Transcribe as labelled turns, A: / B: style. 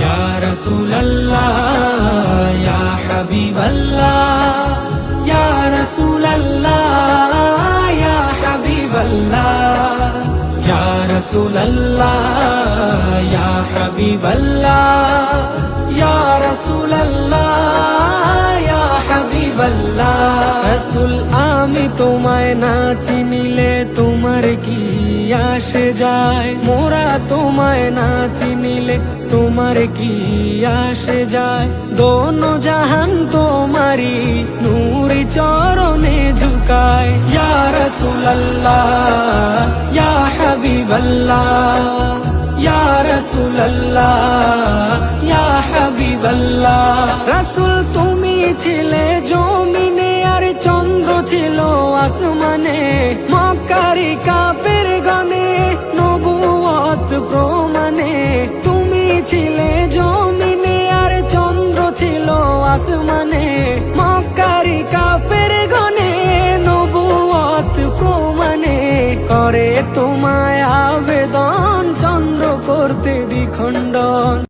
A: ইয়া রাসূলুল্লাহ ইয়া হাবিবাল্লাহ ইয়া রাসূলুল্লাহ ইয়া হাবিবাল্লাহ ইয়া রাসূলুল্লাহ ইয়া হাবিবাল্লাহ ইয়া রাসূলুল্লাহ ইয়া হাবিবাল্লাহ। রাসূল আমি তোমায় না চিনিলে তোমার কি আসে যায়, মোরা তোমায় না চিনিলে তোমার কি আসে যায়। দোনো জাহান তোমারি নূরি চরণে ঝুকায়। ইয়া রাসূলুল্লাহ ইয়া হাবিবাল্লাহ ইয়া রাসূলুল্লাহ ইয়া হাবিবাল্লাহ। রাসূল তুমি ছিলে জমিনে আর চন্দ্র ছিল আসমানে, মক্কারি কাফের গনে নবুয়ত প্রমাণে। তুমি ছিলে জমিনে আর চন্দ্র ছিল আসমানে, মক্কারি কাফের গনে নবুয়ত প্রমাণে। করে তোমায় আবেদন চন্দ্র করতে দ্বিখণ্ডন।